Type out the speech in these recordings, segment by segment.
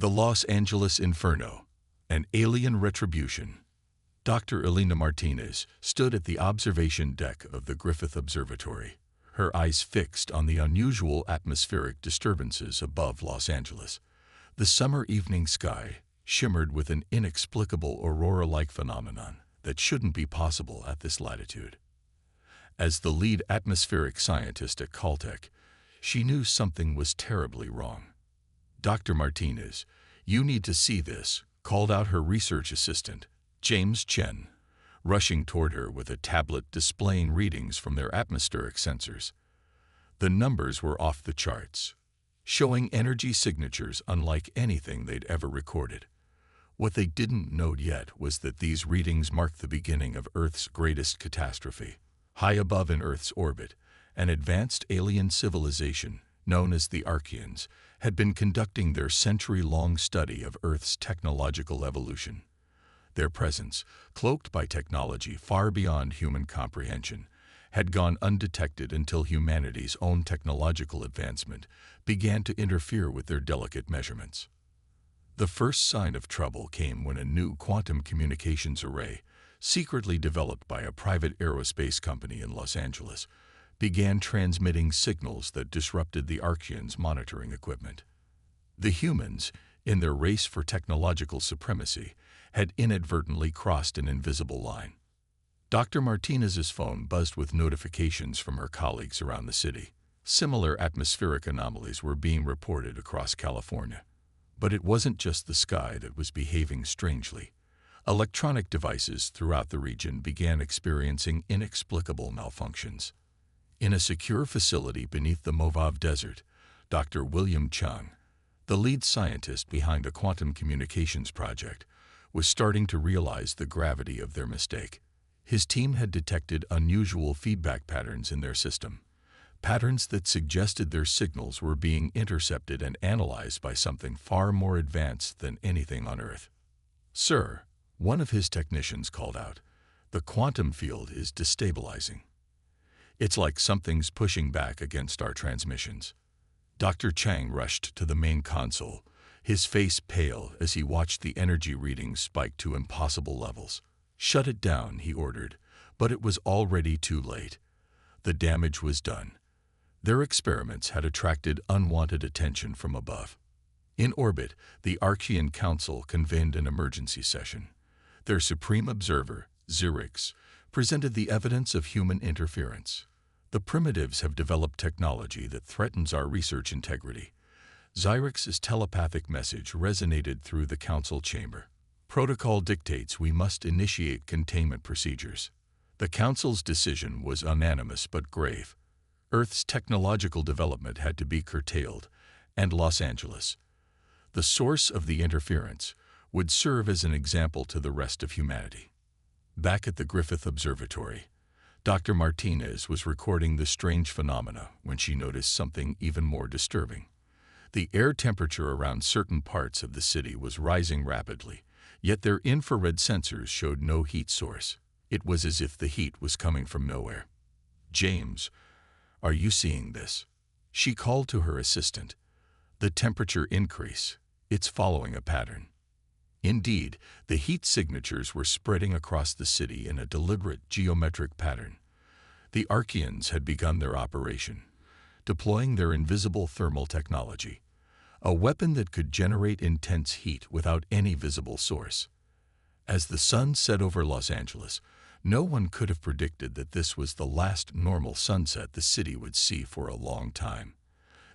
The Los Angeles Inferno, an Alien Retribution. Dr. Elena Martinez stood at the observation deck of the Griffith Observatory, her eyes fixed on the unusual atmospheric disturbances above Los Angeles. The summer evening sky shimmered with an inexplicable aurora-like phenomenon that shouldn't be possible at this latitude. As the lead atmospheric scientist at Caltech, she knew something was terribly wrong. "Dr. Martinez, you need to see this," called out her research assistant, James Chen, rushing toward her with a tablet displaying readings from their atmospheric sensors. The numbers were off the charts, showing energy signatures unlike anything they'd ever recorded. What they didn't know yet was that these readings marked the beginning of Earth's greatest catastrophe. High above in Earth's orbit, an advanced alien civilization, known as the Archians, had been conducting their century-long study of Earth's technological evolution. Their presence, cloaked by technology far beyond human comprehension, had gone undetected until humanity's own technological advancement began to interfere with their delicate measurements. The first sign of trouble came when a new quantum communications array, secretly developed by a private aerospace company in Los Angeles, began transmitting signals that disrupted the Archians' monitoring equipment. The humans, in their race for technological supremacy, had inadvertently crossed an invisible line. Dr. Martinez's phone buzzed with notifications from her colleagues around the city. Similar atmospheric anomalies were being reported across California. But it wasn't just the sky that was behaving strangely. Electronic devices throughout the region began experiencing inexplicable malfunctions. In a secure facility beneath the Mojave Desert, Dr. William Chang, the lead scientist behind the quantum communications project, was starting to realize the gravity of their mistake. His team had detected unusual feedback patterns in their system, patterns that suggested their signals were being intercepted and analyzed by something far more advanced than anything on Earth. "Sir," one of his technicians called out, "the quantum field is destabilizing. It's like something's pushing back against our transmissions." Dr. Chang rushed to the main console, his face pale as he watched the energy readings spike to impossible levels. "Shut it down," he ordered, but it was already too late. The damage was done. Their experiments had attracted unwanted attention from above. In orbit, the Archian Council convened an emergency session. Their supreme observer, Xerix, presented the evidence of human interference. "The primitives have developed technology that threatens our research integrity." Xerix's telepathic message resonated through the council chamber. "Protocol dictates we must initiate containment procedures." The council's decision was unanimous but grave. Earth's technological development had to be curtailed, and Los Angeles, the source of the interference, would serve as an example to the rest of humanity. Back at the Griffith Observatory, Dr. Martinez was recording the strange phenomena when she noticed something even more disturbing. The air temperature around certain parts of the city was rising rapidly, yet their infrared sensors showed no heat source. It was as if the heat was coming from nowhere. "James, are you seeing this?" she called to her assistant. "The temperature increase. It's following a pattern." Indeed, the heat signatures were spreading across the city in a deliberate geometric pattern. The Archians had begun their operation, deploying their invisible thermal technology, a weapon that could generate intense heat without any visible source. As the sun set over Los Angeles, no one could have predicted that this was the last normal sunset the city would see for a long time.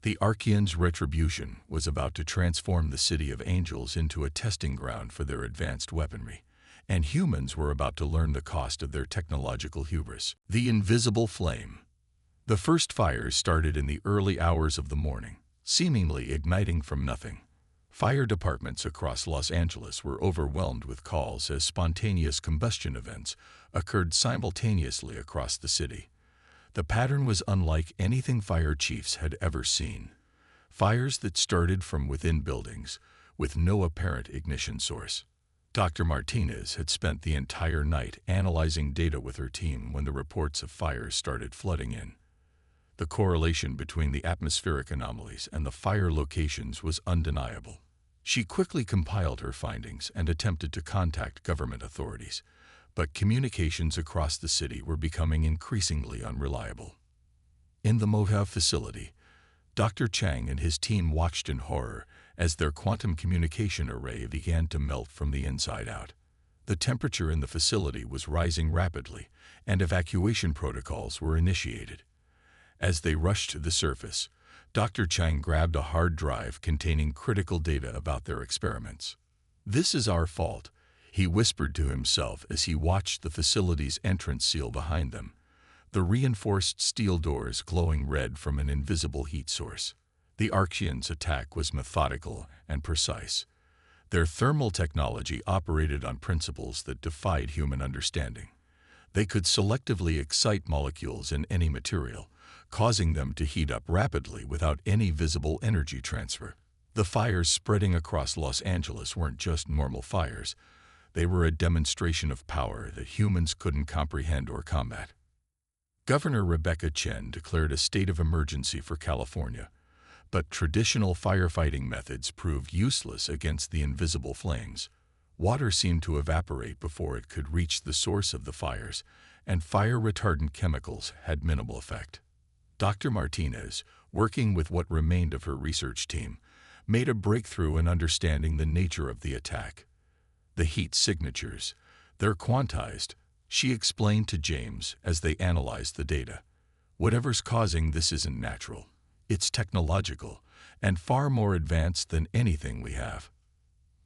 The Archian's Retribution was about to transform the City of Angels into a testing ground for their advanced weaponry, and humans were about to learn the cost of their technological hubris. The invisible flame. The first fires started in the early hours of the morning, seemingly igniting from nothing. Fire departments across Los Angeles were overwhelmed with calls as spontaneous combustion events occurred simultaneously across the city. The pattern was unlike anything fire chiefs had ever seen. Fires that started from within buildings, with no apparent ignition source. Dr. Martinez had spent the entire night analyzing data with her team when the reports of fires started flooding in. The correlation between the atmospheric anomalies and the fire locations was undeniable. She quickly compiled her findings and attempted to contact government authorities, but communications across the city were becoming increasingly unreliable. In the Mojave facility, Dr. Chang and his team watched in horror as their quantum communication array began to melt from the inside out. The temperature in the facility was rising rapidly, and evacuation protocols were initiated. As they rushed to the surface, Dr. Chang grabbed a hard drive containing critical data about their experiments. "This is our fault," he whispered to himself as he watched the facility's entrance seal behind them, the reinforced steel doors glowing red from an invisible heat source. The Archians' attack was methodical and precise. Their thermal technology operated on principles that defied human understanding. They could selectively excite molecules in any material, causing them to heat up rapidly without any visible energy transfer. The fires spreading across Los Angeles weren't just normal fires. They were a demonstration of power that humans couldn't comprehend or combat. Governor Rebecca Chen declared a state of emergency for California, but traditional firefighting methods proved useless against the invisible flames. Water seemed to evaporate before it could reach the source of the fires, and fire-retardant chemicals had minimal effect. Dr. Martinez, working with what remained of her research team, made a breakthrough in understanding the nature of the attack. The heat signatures, they're quantized, she explained to James as they analyzed the data. Whatever's causing this isn't natural. It's technological, and far more advanced than anything we have.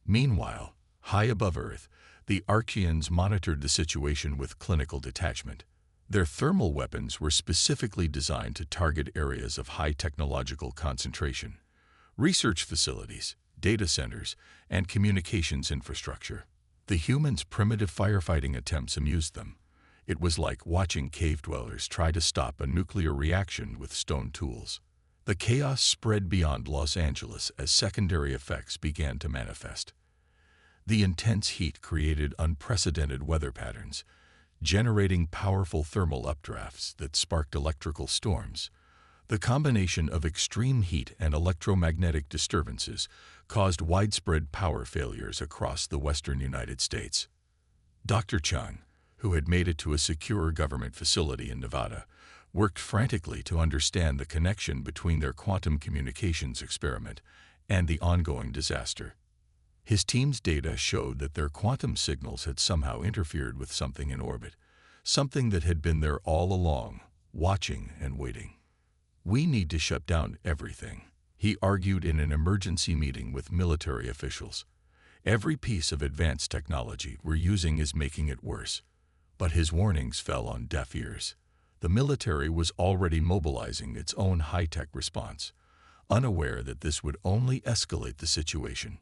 Meanwhile, high above Earth, the Archians monitored the situation with clinical detachment. Their thermal weapons were specifically designed to target areas of high technological concentration: research facilities, data centers, and communications infrastructure. The humans' primitive firefighting attempts amused them. It was like watching cave dwellers try to stop a nuclear reaction with stone tools. The chaos spread beyond Los Angeles as secondary effects began to manifest. The intense heat created unprecedented weather patterns, generating powerful thermal updrafts that sparked electrical storms. The combination of extreme heat and electromagnetic disturbances caused widespread power failures across the western United States. Dr. Chang, who had made it to a secure government facility in Nevada, worked frantically to understand the connection between their quantum communications experiment and the ongoing disaster. His team's data showed that their quantum signals had somehow interfered with something in orbit, something that had been there all along, watching and waiting. "We need to shut down everything," he argued in an emergency meeting with military officials. "Every piece of advanced technology we're using is making it worse." But his warnings fell on deaf ears. The military was already mobilizing its own high-tech response, unaware that this would only escalate the situation.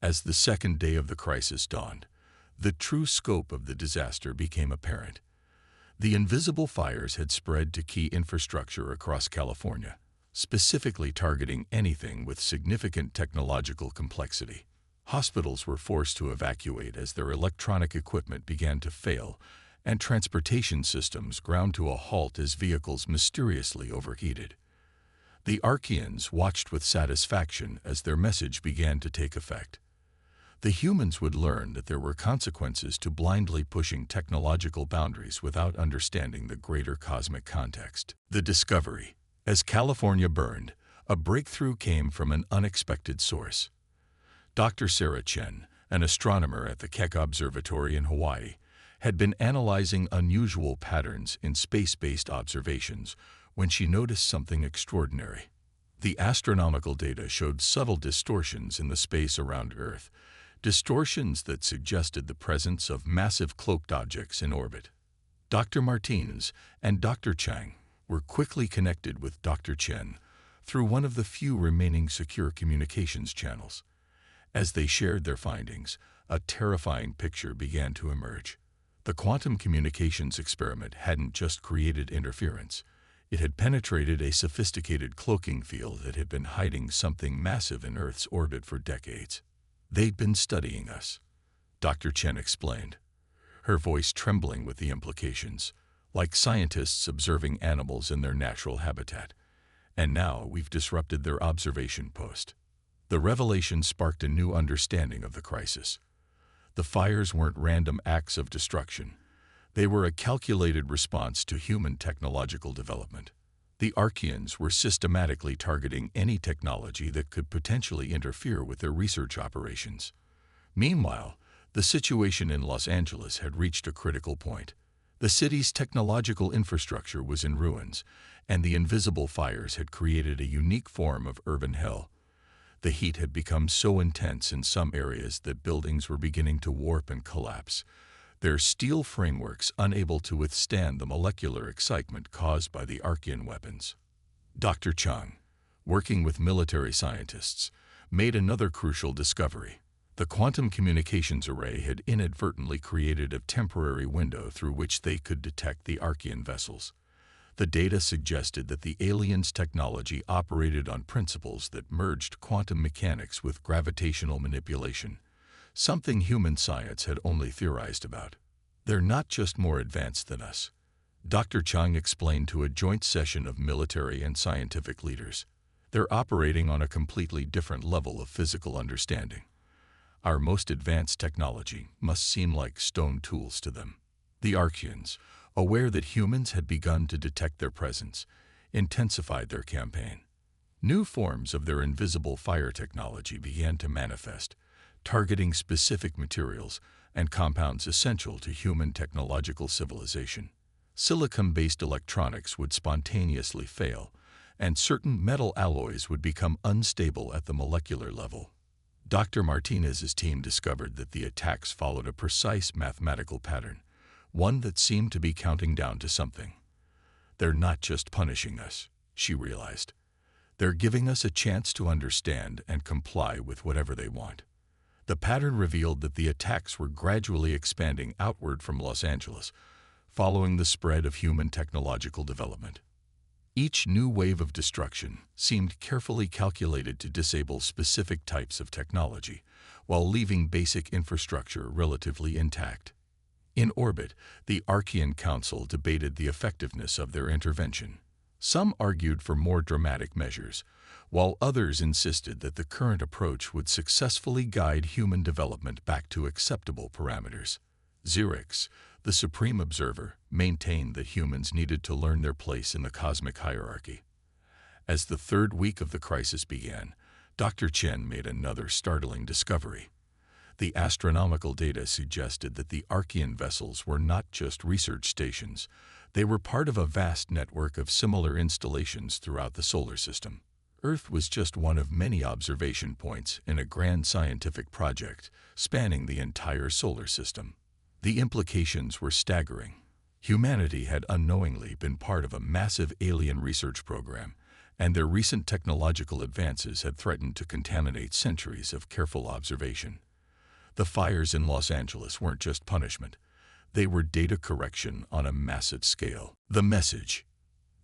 As the second day of the crisis dawned, the true scope of the disaster became apparent. The invisible fires had spread to key infrastructure across California, specifically targeting anything with significant technological complexity. Hospitals were forced to evacuate as their electronic equipment began to fail, and transportation systems ground to a halt as vehicles mysteriously overheated. The Archians watched with satisfaction as their message began to take effect. The humans would learn that there were consequences to blindly pushing technological boundaries without understanding the greater cosmic context. The discovery: as California burned, a breakthrough came from an unexpected source. Dr. Sarah Chen, an astronomer at the Keck Observatory in Hawaii, had been analyzing unusual patterns in space-based observations when she noticed something extraordinary. The astronomical data showed subtle distortions in the space around Earth, distortions that suggested the presence of massive cloaked objects in orbit. Dr. Martinez and Dr. Chang were quickly connected with Dr. Chen through one of the few remaining secure communications channels. As they shared their findings, a terrifying picture began to emerge. The quantum communications experiment hadn't just created interference. It had penetrated a sophisticated cloaking field that had been hiding something massive in Earth's orbit for decades. "They'd been studying us," Dr. Chen explained, her voice trembling with the implications, like scientists observing animals in their natural habitat. "And now we've disrupted their observation post." The revelation sparked a new understanding of the crisis. The fires weren't random acts of destruction. They were a calculated response to human technological development. The Archians were systematically targeting any technology that could potentially interfere with their research operations. Meanwhile, the situation in Los Angeles had reached a critical point. The city's technological infrastructure was in ruins, and the invisible fires had created a unique form of urban hell. The heat had become so intense in some areas that buildings were beginning to warp and collapse, their steel frameworks unable to withstand the molecular excitement caused by the Archian weapons. Dr. Chang, working with military scientists, made another crucial discovery. The quantum communications array had inadvertently created a temporary window through which they could detect the Archian vessels. The data suggested that the aliens' technology operated on principles that merged quantum mechanics with gravitational manipulation, something human science had only theorized about. They're not just more advanced than us, Dr. Chang explained to a joint session of military and scientific leaders. They're operating on a completely different level of physical understanding. Our most advanced technology must seem like stone tools to them. The Archians, aware that humans had begun to detect their presence, intensified their campaign. New forms of their invisible fire technology began to manifest, targeting specific materials and compounds essential to human technological civilization. Silicon-based electronics would spontaneously fail, and certain metal alloys would become unstable at the molecular level. Dr. Martinez's team discovered that the attacks followed a precise mathematical pattern, one that seemed to be counting down to something. They're not just punishing us, she realized. They're giving us a chance to understand and comply with whatever they want. The pattern revealed that the attacks were gradually expanding outward from Los Angeles, following the spread of human technological development. Each new wave of destruction seemed carefully calculated to disable specific types of technology, while leaving basic infrastructure relatively intact. In orbit, the Archian Council debated the effectiveness of their intervention. Some argued for more dramatic measures, while others insisted that the current approach would successfully guide human development back to acceptable parameters. Xerix, the supreme observer, maintained that humans needed to learn their place in the cosmic hierarchy. As the third week of the crisis began, Dr. Chen made another startling discovery. The astronomical data suggested that the Archian vessels were not just research stations, they were part of a vast network of similar installations throughout the solar system. Earth was just one of many observation points in a grand scientific project spanning the entire solar system. The implications were staggering. Humanity had unknowingly been part of a massive alien research program, and their recent technological advances had threatened to contaminate centuries of careful observation. The fires in Los Angeles weren't just punishment. They were data correction on a massive scale. The message.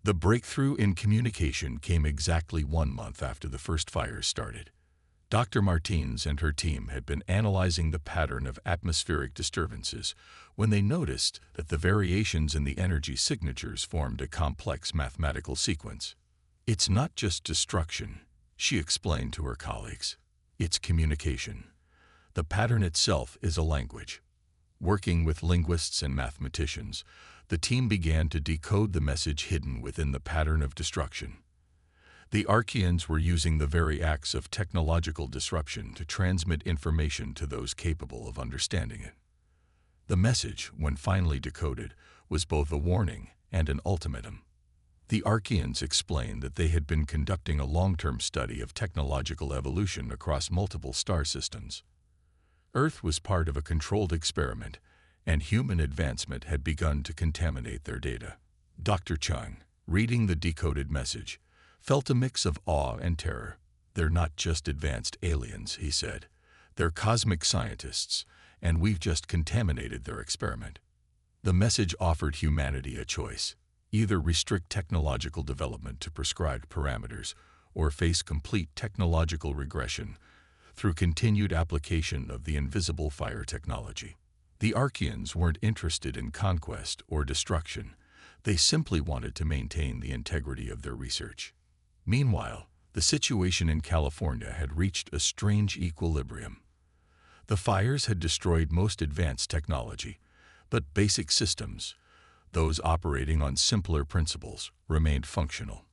The breakthrough in communication came exactly 1 month after the first fires started. Dr. Martins and her team had been analyzing the pattern of atmospheric disturbances when they noticed that the variations in the energy signatures formed a complex mathematical sequence. It's not just destruction, she explained to her colleagues. It's communication. The pattern itself is a language. Working with linguists and mathematicians, the team began to decode the message hidden within the pattern of destruction. The Archians were using the very acts of technological disruption to transmit information to those capable of understanding it. The message, when finally decoded, was both a warning and an ultimatum. The Archians explained that they had been conducting a long-term study of technological evolution across multiple star systems. Earth was part of a controlled experiment, and human advancement had begun to contaminate their data. Dr. Chang, reading the decoded message, felt a mix of awe and terror. They're not just advanced aliens, he said. They're cosmic scientists, and we've just contaminated their experiment. The message offered humanity a choice: either restrict technological development to prescribed parameters or face complete technological regression through continued application of the invisible fire technology. The Archians weren't interested in conquest or destruction. They simply wanted to maintain the integrity of their research. Meanwhile, The situation in California had reached a strange equilibrium. The fires had destroyed most advanced technology, but basic systems, those operating on simpler principles, remained functional.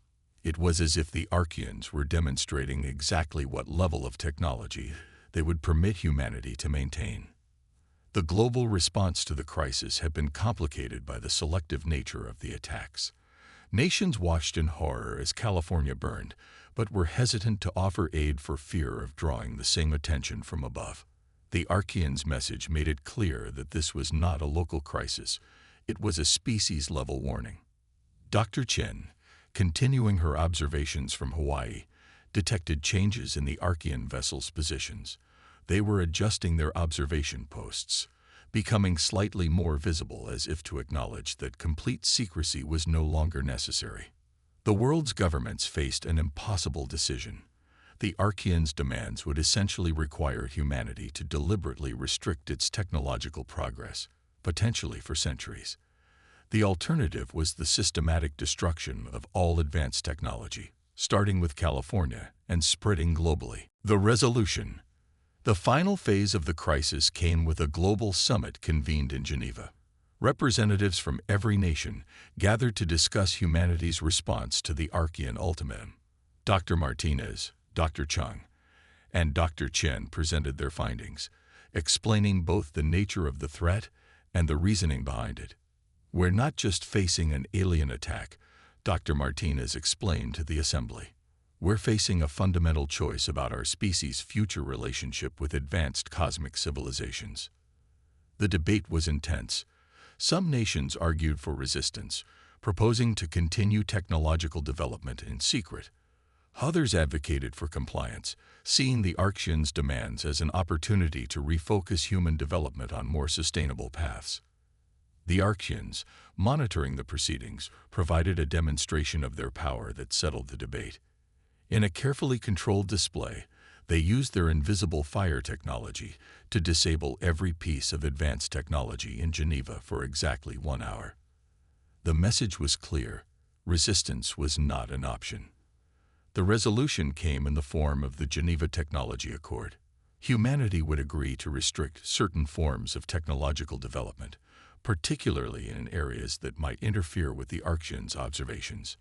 It was as if the Archians were demonstrating exactly what level of technology they would permit humanity to maintain. The global response to the crisis had been complicated by the selective nature of the attacks. Nations watched in horror as California burned, but were hesitant to offer aid for fear of drawing the same attention from above. The Archians' message made it clear that this was not a local crisis. It was a species-level warning. Dr. Chen, continuing her observations from Hawaii, detected changes in the Archian vessels' positions. They were adjusting their observation posts, becoming slightly more visible as if to acknowledge that complete secrecy was no longer necessary. The world's governments faced an impossible decision. The Archians' demands would essentially require humanity to deliberately restrict its technological progress, potentially for centuries. The alternative was the systematic destruction of all advanced technology, starting with California and spreading globally. The resolution. The final phase of the crisis came with a global summit convened in Geneva. Representatives from every nation gathered to discuss humanity's response to the Archian ultimatum. Dr. Martinez, Dr. Chang, and Dr. Chen presented their findings, explaining both the nature of the threat and the reasoning behind it. "We're not just facing an alien attack," Dr. Martinez explained to the assembly. "We're facing a fundamental choice about our species' future relationship with advanced cosmic civilizations." The debate was intense. Some nations argued for resistance, proposing to continue technological development in secret. Others advocated for compliance, seeing the Archians' demands as an opportunity to refocus human development on more sustainable paths. The Archians, monitoring the proceedings, provided a demonstration of their power that settled the debate. In a carefully controlled display, they used their invisible fire technology to disable every piece of advanced technology in Geneva for exactly 1 hour. The message was clear: resistance was not an option. The resolution came in the form of the Geneva Technology Accord. Humanity would agree to restrict certain forms of technological development, particularly in areas that might interfere with the Archians' observations.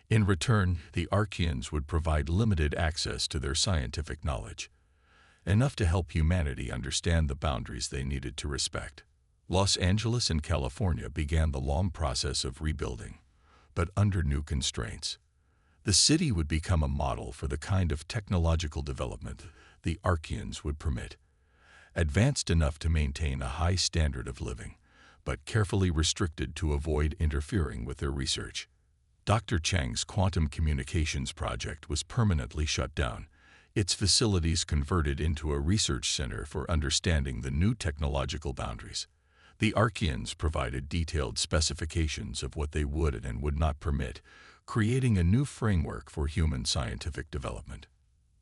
In return, the Archians would provide limited access to their scientific knowledge, enough to help humanity understand the boundaries they needed to respect. Los Angeles and California began the long process of rebuilding, but under new constraints. The city would become a model for the kind of technological development the Archians would permit, advanced enough to maintain a high standard of living, but carefully restricted to avoid interfering with their research. Dr. Chang's quantum communications project was permanently shut down, its facilities converted into a research center for understanding the new technological boundaries. The Archians provided detailed specifications of what they would and would not permit, creating a new framework for human scientific development.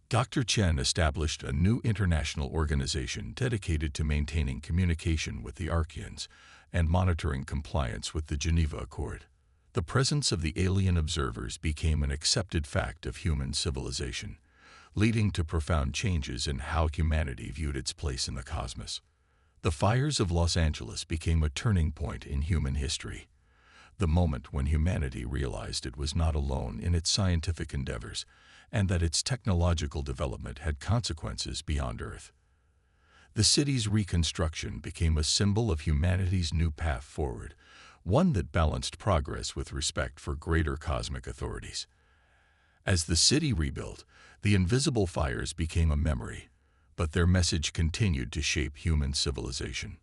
Dr. Chen established a new international organization dedicated to maintaining communication with the Archians and monitoring compliance with the Geneva Accord. The presence of the alien observers became an accepted fact of human civilization, leading to profound changes in how humanity viewed its place in the cosmos. The fires of Los Angeles became a turning point in human history, the moment when humanity realized it was not alone in its scientific endeavors and that its technological development had consequences beyond Earth. The city's reconstruction became a symbol of humanity's new path forward, one that balanced progress with respect for greater cosmic authorities. As the city rebuilt, the invisible fires became a memory, but their message continued to shape human civilization.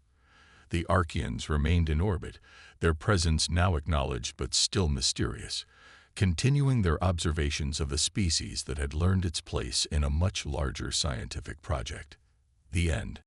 The Archians remained in orbit, their presence now acknowledged but still mysterious, continuing their observations of a species that had learned its place in a much larger scientific project. The end.